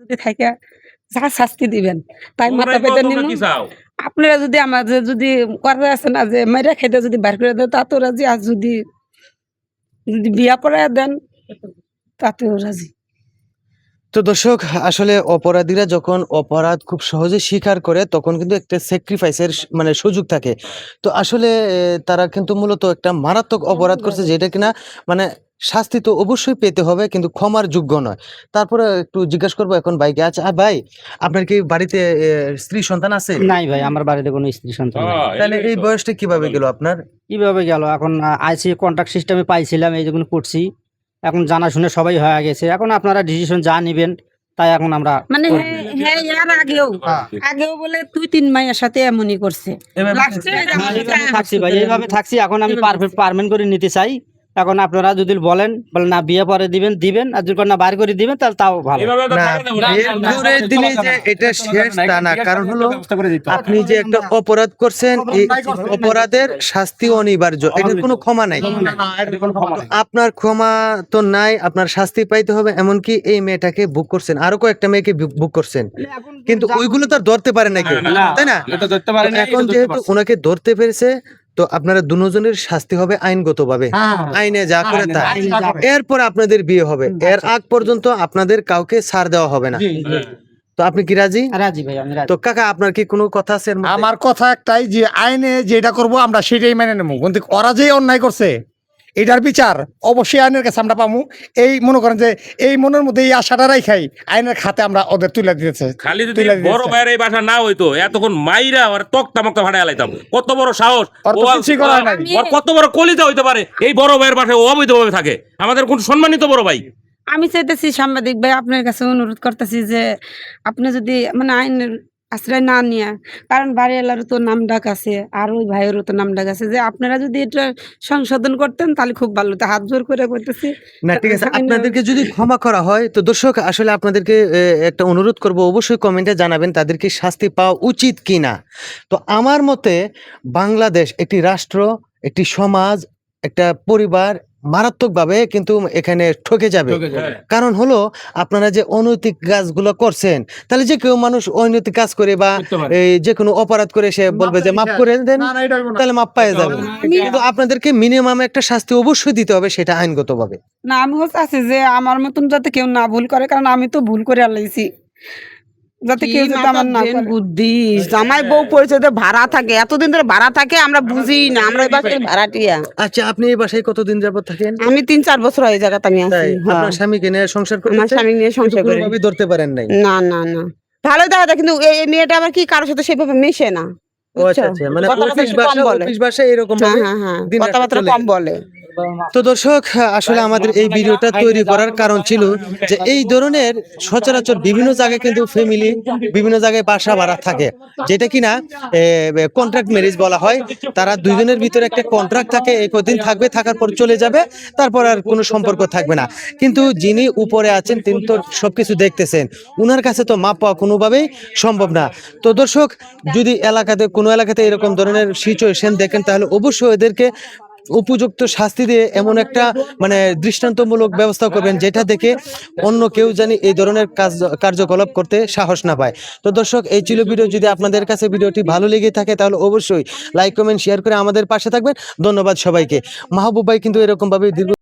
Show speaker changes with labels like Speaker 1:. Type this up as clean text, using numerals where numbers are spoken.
Speaker 1: যদি থাকে যা শাস্তি দিবেন তাই মাথা পেতে নিমু। আপনারা যদি আমাদের যদি কথা আছে না যে মেরে খেতে যদি বার করে দেন তাতেও রাজি, আর যদি বিয়া করায় দেন তাতেও রাজি।
Speaker 2: তো দর্শক, আসলে অপরাধীরা যখন অপরাধ খুব সহজে স্বীকার করে তখন কিন্তু একটা স্যাক্রিফাইসের মানে সুযোগ থাকে। তো আসলে তারা কিন্তু মূলত একটা মারাত্মক অপরাধ করছে, যেটা কিনা মানে শাস্তি তো অবশ্যই পেতে হবে, কিন্তু ক্ষমার যোগ্য নয়। তারপরে একটু জিজ্ঞাসা করবো এখন ভাইকে। আচ্ছা ভাই, আপনার কি বাড়িতে স্ত্রী সন্তান আছে?
Speaker 3: নাই ভাই, আমার বাড়িতে কোনো স্ত্রী সন্তান নাই।
Speaker 2: তাহলে এই বয়সটা কিভাবে গেল আপনার?
Speaker 3: কিভাবে গেল এখন? আইসি কন্ট্রাক্ট সিস্টেমে পাইছিলাম, এই যখন করছি এখন জানা শুনে সবাই হয়ে গেছে। এখন আপনারা ডিসিশন যা নিবেন তাই এখন আমরা
Speaker 1: মানে
Speaker 3: করব।
Speaker 1: হ্যাঁ এর আগেও বলে 2-3 মায়ের সাথে এমনই করছে। লাস্টে
Speaker 3: থাকছি ভাই, এইভাবে থাকছি। এখন আমি পারমেন্ট করে নিতে চাই। এখন আপনারা যদি বলেন না বিয়ে পরে দিবেন, আর যদি না বার করে দিবেন তাহলে তাও ভালো।
Speaker 2: না, বিয়ের পরে দিলে যে এটা শেষ তা না, কারণ হলো আপনি যে একটা অপরাধ করছেন, এই অপরাধের শাস্তি অনিবার্য, এটার কোনো ক্ষমা নাই। আপনার ক্ষমা তো নাই, আপনার শাস্তি পাইতে হবে। এমনকি এই মেয়েটাকে বুক করছেন, আরো কয়েকটা মেয়েকে বুক করছেন, কিন্তু ওইগুলো তো আর ধরতে পারে না কেউ, তাই না? এখন যেহেতু ওনাকে ধরতে পেরেছে, তো আপনারা দুজনের শাস্তি হবে আইনগতভাবে, আইনে যা করে তাই। এরপর আপনাদের বিয়ে হবে, এর আগ পর্যন্ত আপনাদের কাউকে ছাড় দেওয়া হবে না। তো আপনি কি রাজি?
Speaker 3: রাজি ভাই, আমি রাজি।
Speaker 2: তো কাকা, আপনার কি কোনো কথা আছে এর মধ্যে?
Speaker 4: আমার কথা একটাই, যে আইনে যেটা করব আমরা সেটাই মেনে নেব, কিন্তু ওরা যে অন্যায় করছে এটার বিচার অবশ্যই আইনের কাছে আমরা পাবো। এই মনে করেন যে এই মনের মধ্যে এই আশাটা রাখাই আইনের খাতে আমরা ওদের তুলে দিতেছে।
Speaker 5: খালি যদি বড় ভাইয়ের এই বাসা না হইতো, এতক্ষণ মাইরা আর তক্তা মক্তা ফাটাই আলাইতাম। কত বড় সাহস, ওর কত বড় কলিজা হইতে পারে এই বড় ভাইয়ের বাসায় অবৈধভাবে থাকে। আমাদের কোন সম্মানিত বড় ভাই।
Speaker 1: আমি চাইতেছি সাংবাদিক ভাই আপনার কাছে অনুরোধ করতেছি যে আপনি যদি মানে আইনের আশ্রয় না নিয়ে, কারণ বাড়িওয়ালারও তো নাম ডাক আছে আর ওই ভাইয়েরও তো নাম ডাক আছে, যে আপনারা যদি এটা সংশোধন করতেন তাহলে খুব ভালো হতো। হাত জোর করে বলতেছি
Speaker 2: না, ঠিক আছে, আপনাদেরকে যদি ক্ষমা করা হয়, তো দর্শক আসলে আপনাদেরকে একটা অনুরোধ করব, অবশ্যই কমেন্টে জানাবেন তাদেরকে শাস্তি পাওয়া উচিত কিনা। তো আমার মতে বাংলাদেশ একটি রাষ্ট্র, একটি সমাজ, একটা পরিবার মারাত্মকভাবে কিন্তু এখানে ঠকে যাবে। কারণ হলো আপনারা যে অনৈতিক কাজগুলো করছেন, তাহলে যে কেউ মানুষ অনৈতিক কাজ করে বা এই যে কোনো অপরাধ করে সে বলবে যে মাফ করে দেন, তাহলে মাফ পাওয়া যাবে। কিন্তু আপনাদেরকে মিনিমাম একটা শাস্তি অবশ্যই দিতে হবে, সেটা আইনগতভাবে।
Speaker 1: না, আমি চাচ্ছি যে আমার মতন যাতে কেউ না ভুল করে, কারণ আমি তো ভুল করে আলাইছি, যাতে কেউ যাতে আমার না করে।
Speaker 6: বুদ্ধি জামাই বউ পরিচয় ভাড়া থাকে, এতদিন ধরে ভাড়া থাকে, আমরা বুঝি না, আমরা এই বাসায় ভাড়াটিয়া।
Speaker 2: আচ্ছা, আপনি এই বাসায় কতদিন যাবত থাকেন?
Speaker 6: আমি 3-4 বছর এই জায়গাতে আমি আছি।
Speaker 2: আপনার স্বামীকে নিয়ে সংসার করতে?
Speaker 6: আমার স্বামী নিয়ে সংসার করি।
Speaker 2: কোনোভাবেই ধরতে পারেন নাই?
Speaker 6: না না না, ভালো দেখা যায়, কিন্তু এই মেয়েটা আবার কি কারোর সাথে সেভাবে মিশে না।
Speaker 2: ও আচ্ছা আচ্ছা, মানে অফিস বাসা এরকম ভাবে
Speaker 6: কথাবার্তা কম বলে।
Speaker 2: তো দর্শক, আসলে আমাদের এই ভিডিওটা তৈরি করার কারণ ছিল যে এই ধরনের সচরাচর বিভিন্ন জায়গায় কিন্তু ফ্যামিলি বিভিন্ন জায়গায় বাসা ভাড়া থাকে, যেটা কিনা কন্ট্রাক্ট ম্যারেজ বলা হয়। তারা দুইজনের ভিতরে একটা কন্ট্রাক্ট থাকে, এই কদিন থাকবে, থাকার পর চলে যাবে, তারপর আর কোনো সম্পর্ক থাকবে না। কিন্তু যিনি উপরে আছেন তিনি তো সবকিছু দেখতেছেন, উনার কাছে তো মাপ পাওয়া কোনোভাবেই সম্ভব না। তো দর্শক, যদি কোনো এলাকাতে এরকম ধরনের সিচুয়েশন দেখেন, তাহলে অবশ্যই এদেরকে উপযুক্ত শাস্তি দিয়ে এমন একটা মানে দৃষ্টান্তমূলক ব্যবস্থা করবেন, যেটা দেখে অন্য কেউ জানি এই ধরনের কার্যকলাপ করতে সাহস না পায়। তো দর্শক, এই ছিল ভিডিও। যদি আপনাদের কাছে ভিডিওটি ভালো লেগে থাকে তাহলে অবশ্যই লাইক কমেন্ট শেয়ার করে আমাদের পাশে থাকবেন। ধন্যবাদ সবাইকে। মাহবুব ভাই কিন্তু এরকম ভাবে দীর্ঘ